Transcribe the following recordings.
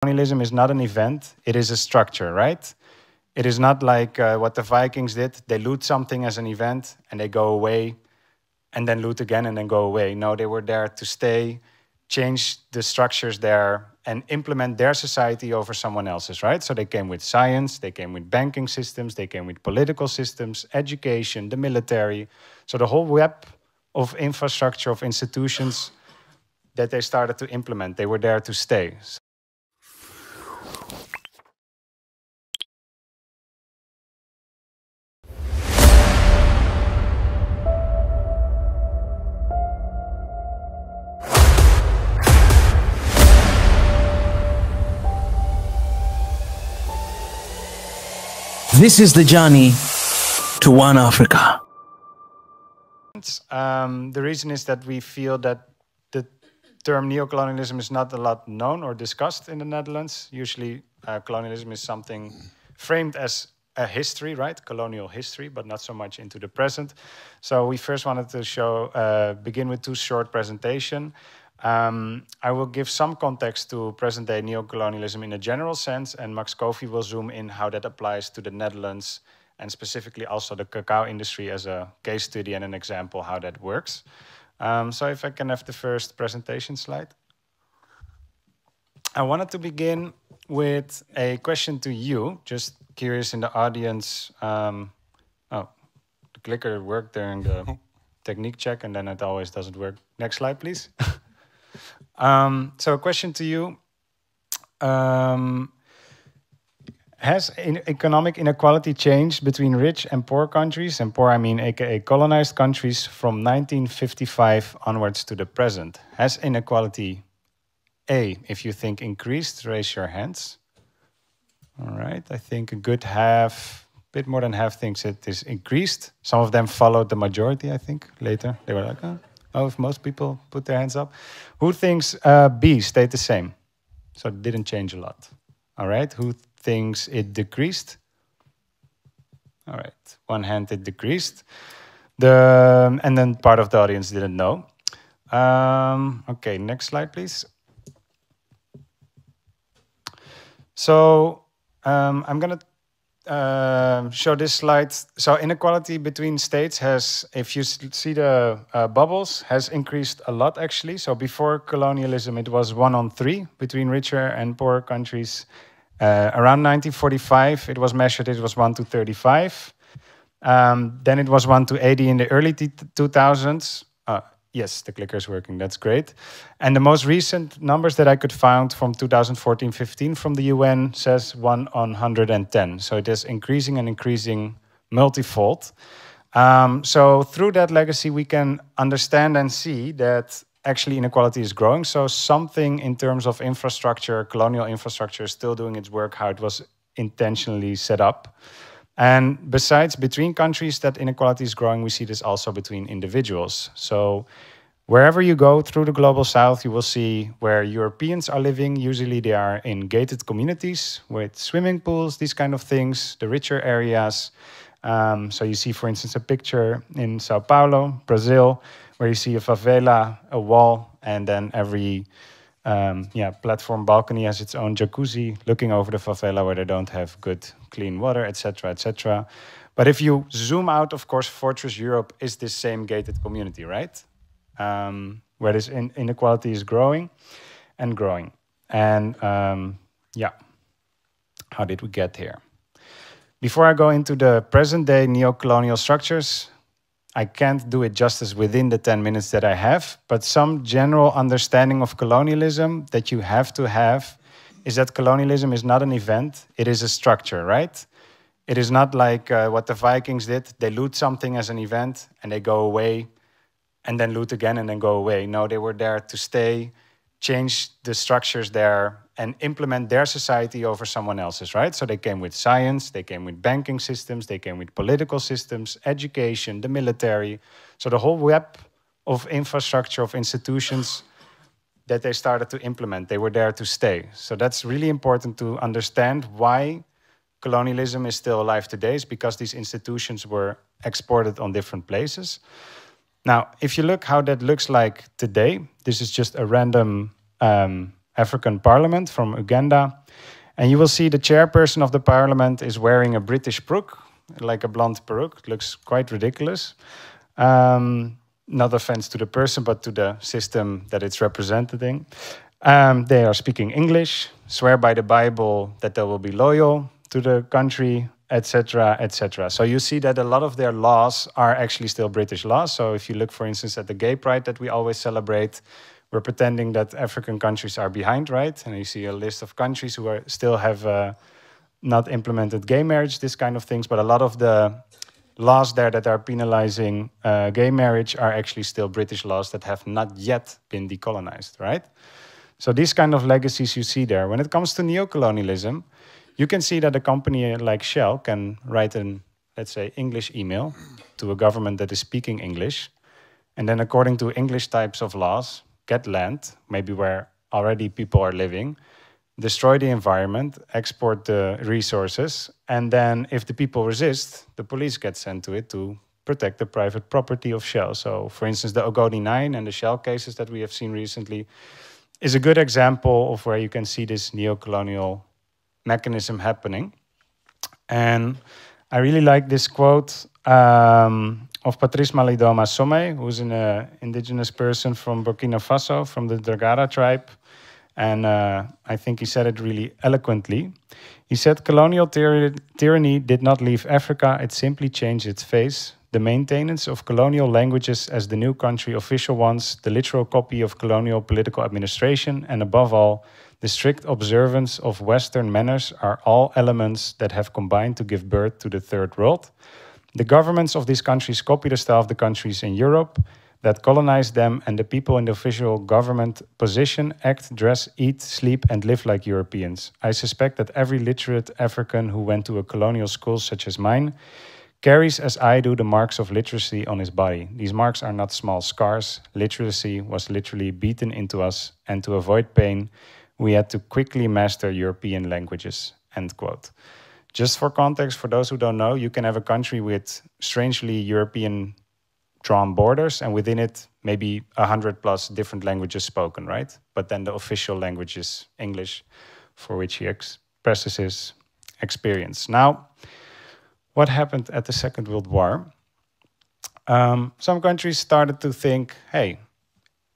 Colonialism is not an event, it is a structure, right? It is not like what the Vikings did. They loot something as an event and they go away and then loot again and then go away. No, they were there to stay, change the structures there and implement their society over someone else's, right? So they came with science, they came with banking systems, they came with political systems, education, the military. So the whole web of infrastructure, of institutions that they started to implement, they were there to stay. This is the journey to One Africa. The reason is that we feel that the term neocolonialism is not a lot known or discussed in the Netherlands. Usually colonialism is something framed as a history, right? Colonial history, but not so much into the present. So we first wanted to begin with two short presentations. I will give some context to present-day neocolonialism in a general sense, and Max Kofi will zoom in how that applies to the Netherlands and specifically also the cacao industry as a case study and an example how that works. So if I can have the first presentation slide. I wanted to begin with a question to you, just curious in the audience. Oh, the clicker worked during the technique check and then it always doesn't work. Next slide, please. So a question to you. Has economic inequality changed between rich and poor countries? And poor, I mean, aka colonized countries from 1955 onwards to the present. Has inequality, A, if you think increased, raise your hands. All right, I think a good half, a bit more than half thinks it is increased. Some of them followed the majority, I think, later. They were like, oh, if most people put their hands up. Who thinks B stayed the same? So it didn't change a lot. All right, who thinks it decreased? All right, one hand it decreased. And then part of the audience didn't know. Okay, next slide, please. So I'm gonna show this slide. So inequality between states has, if you see the bubbles, has increased a lot actually. So before colonialism, it was 1 on 3 between richer and poorer countries. Around 1945, it was measured, it was 1 to 35. Then it was 1 to 80 in the early 2000s. Yes, the clicker is working, that's great. And the most recent numbers that I could find from 2014-15 from the UN says 1 on 110. So it is increasing and increasing multifold. So through that legacy, we can understand and see that actually inequality is growing. So something in terms of infrastructure, colonial infrastructure, is still doing its work how it was intentionally set up. And besides between countries that inequality is growing, we see this also between individuals. So wherever you go through the global south, you will see where Europeans are living. Usually they are in gated communities with swimming pools, these kind of things, the richer areas. So you see, for instance, a picture in Sao Paulo, Brazil, where you see a favela, a wall, and then every platform balcony has its own jacuzzi looking over the favela where they don't have good clean water, etc., etc. But if you zoom out, of course, Fortress Europe is this same gated community, right? Where this inequality is growing and growing. And how did we get here? Before I go into the present-day neo-colonial structures, I can't do it justice within the 10 minutes that I have, but some general understanding of colonialism that you have to have is that colonialism is not an event, it is a structure, right? It is not like what the Vikings did. They loot something as an event and they go away and then loot again and then go away. No, they were there to stay, change the structures there and implement their society over someone else's, right? So they came with science, they came with banking systems, they came with political systems, education, the military. So the whole web of infrastructure, of institutions that they started to implement, they were there to stay. So that's really important to understand why colonialism is still alive today, is because these institutions were exported on different places. Now, if you look how that looks like today, this is just a random African Parliament from Uganda. And you will see the chairperson of the parliament is wearing a British peruke, like a blonde peruke. It looks quite ridiculous. Not offense to the person, but to the system that it's representing. They are speaking English, swear by the Bible that they will be loyal to the country, etc., etc. So you see that a lot of their laws are actually still British laws. So if you look, for instance, at the gay pride that we always celebrate, we're pretending that African countries are behind, right? And you see a list of countries who are, still have not implemented gay marriage, this kind of things. But a lot of the laws there that are penalizing gay marriage are actually still British laws that have not yet been decolonized, right? So these kind of legacies you see there. When it comes to neocolonialism, you can see that a company like Shell can write an, let's say, English email to a government that is speaking English, and then according to English types of laws, get land, maybe where already people are living, destroy the environment, export the resources, and then if the people resist, the police get sent to it to protect the private property of Shell. So, for instance, the Ogoni 9 and the Shell cases that we have seen recently is a good example of where you can see this neo-colonial mechanism happening. And I really like this quote of Patrice Malidoma Somé, who's an indigenous person from Burkina Faso, from the Dragara tribe. And I think he said it really eloquently. He said, colonial tyranny did not leave Africa, it simply changed its face. The maintenance of colonial languages as the new country official ones, the literal copy of colonial political administration, and above all, the strict observance of Western manners are all elements that have combined to give birth to the Third World. The governments of these countries copy the style of the countries in Europe that colonized them, and the people in the official government position act, dress, eat, sleep, and live like Europeans. I suspect that every literate African who went to a colonial school such as mine carries, as I do, the marks of literacy on his body. These marks are not small scars. Literacy was literally beaten into us, and to avoid pain, we had to quickly master European languages, end quote. Just for context, for those who don't know, you can have a country with strangely European drawn borders, and within it, maybe 100+ different languages spoken, right? But then the official language is English, for which he expresses his experience. Now, what happened at the Second World War? Some countries started to think, hey,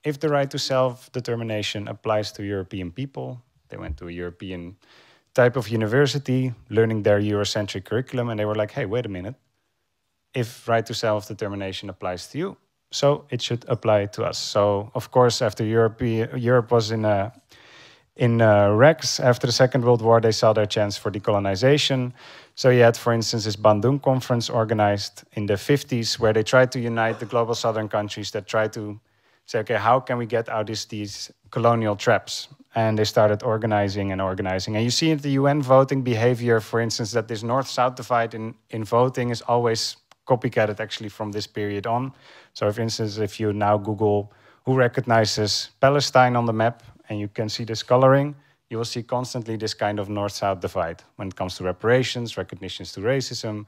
if the right to self-determination applies to European people, they went to a European type of university, learning their Eurocentric curriculum, and they were like, hey, wait a minute. If right to self-determination applies to you, so it should apply to us. So, of course, after Europe was in wrecks after the Second World War, they saw their chance for decolonization. So you had, for instance, this Bandung Conference organized in the 50s, where they tried to unite the global southern countries that tried to say, okay, how can we get out of these colonial traps? And they started organizing and organizing. And you see in the UN voting behavior, for instance, that this north-south divide in voting is always copycatted actually from this period on. So for instance, if you now Google who recognizes Palestine on the map, and you can see this coloring, you will see constantly this kind of north-south divide when it comes to reparations, recognitions to racism,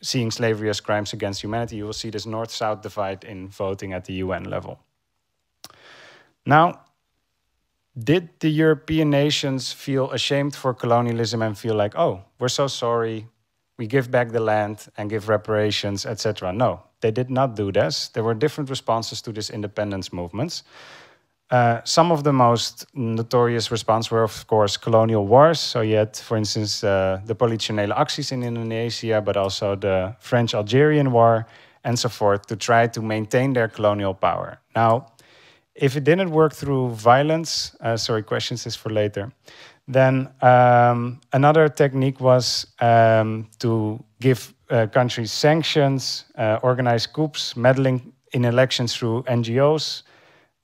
seeing slavery as crimes against humanity. You will see this north-south divide in voting at the UN level. Now, did the European nations feel ashamed for colonialism and feel like, oh, we're so sorry, we give back the land and give reparations, etc.? No, they did not do this. There were different responses to these independence movements. Some of the most notorious responses were, of course, colonial wars. So you had, for instance, the politionele acties in Indonesia, but also the French-Algerian War, and so forth, to try to maintain their colonial power. Now, if it didn't work through violence, sorry, questions is for later, then another technique was to give countries sanctions, organize coups, meddling in elections through NGOs,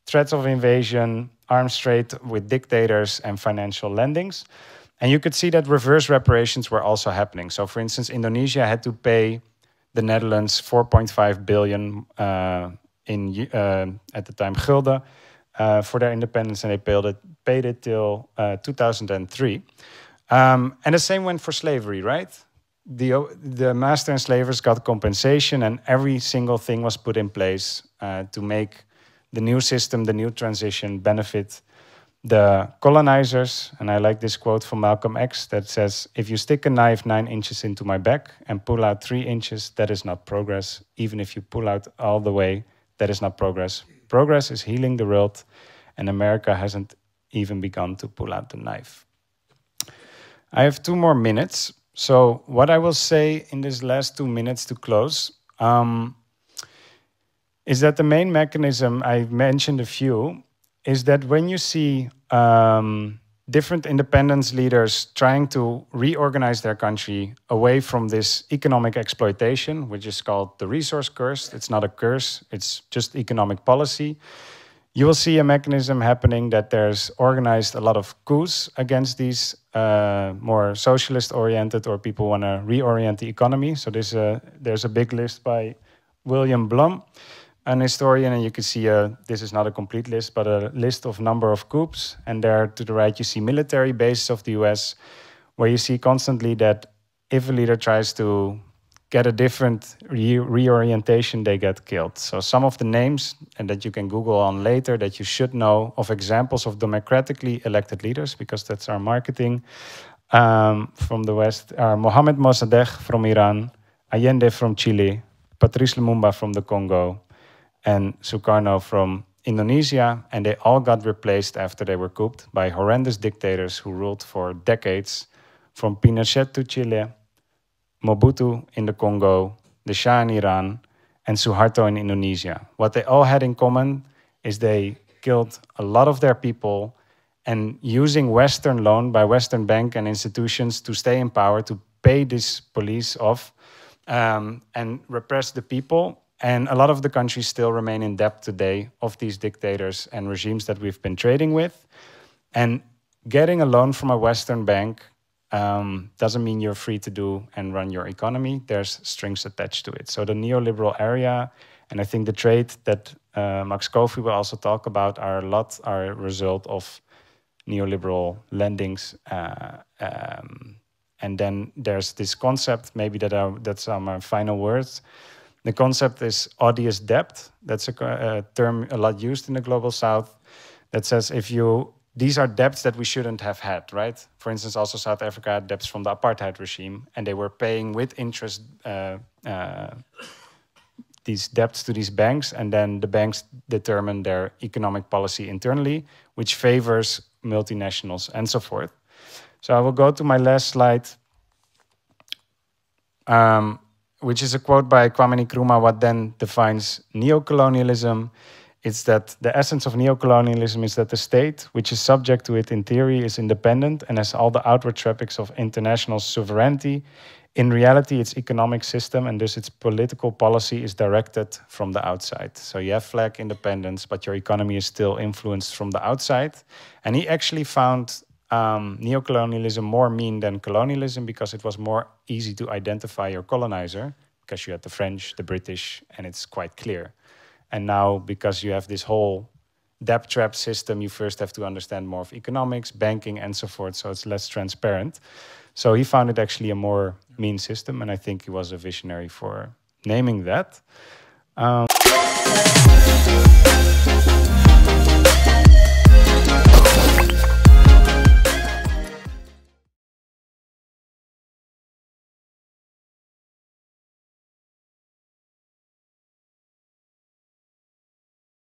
threats of invasion, arms trade with dictators, and financial lendings. And you could see that reverse reparations were also happening. So, for instance, Indonesia had to pay the Netherlands 4.5 billion at the time gulden for their independence, and they paid it till 2003. And the same went for slavery, right? The master enslavers got compensation, and every single thing was put in place to make the new system, the new transition benefit the colonizers, and I like this quote from Malcolm X that says, "If you stick a knife 9 inches into my back and pull out 3 inches, that is not progress. Even if you pull out all the way, that is not progress. Progress is healing the world, and America hasn't even begun to pull out the knife." I have 2 more minutes. So what I will say in this last 2 minutes to close is that the main mechanism, I mentioned a few, is that when you see different independence leaders trying to reorganize their country away from this economic exploitation, which is called the resource curse. It's not a curse, it's just economic policy. You will see a mechanism happening that there's organized a lot of coups against these more socialist-oriented, or people want to reorient the economy. So there's a big list by William Blum, an historian, and you can see this is not a complete list, but a list of number of coups. And there to the right, you see military bases of the US, where you see constantly that if a leader tries to get a different reorientation, they get killed. So some of the names, and that you can Google on later, that you should know of examples of democratically elected leaders, because that's our marketing from the West, are Mohamed Mossadegh from Iran, Allende from Chile, Patrice Lumumba from the Congo, and Sukarno from Indonesia, and they all got replaced after they were couped by horrendous dictators who ruled for decades, from Pinochet to Chile, Mobutu in the Congo, the Shah in Iran, and Suharto in Indonesia. What they all had in common is they killed a lot of their people, and using Western loan by Western bank and institutions to stay in power, to pay this police off and repress the people. And a lot of the countries still remain in debt today of these dictators and regimes that we've been trading with. And getting a loan from a Western bank doesn't mean you're free to do and run your economy. There's strings attached to it. So the neoliberal area, and I think the trade that Max Kofi will also talk about, are a result of neoliberal lendings. And then there's this concept, maybe that's my final words. The concept is odious debt. That's a term a lot used in the Global South that says these are debts that we shouldn't have had, right? For instance, also South Africa had debts from the apartheid regime, and they were paying with interest these debts to these banks, and then the banks determine their economic policy internally, which favors multinationals and so forth. So I will go to my last slide, which is a quote by Kwame Nkrumah, what then defines neocolonialism. It's that the essence of neocolonialism is that the state, which is subject to it in theory, is independent and has all the outward trappings of international sovereignty. In reality, its economic system and thus its political policy is directed from the outside. So you have flag independence, but your economy is still influenced from the outside. And he actually found neocolonialism more mean than colonialism, because it was more easy to identify your colonizer, because you had the French, the British, and it's quite clear. And now, because you have this whole debt trap system, you first have to understand more of economics, banking, and so forth, so it's less transparent. So he found it actually a more mean system, and I think he was a visionary for naming that.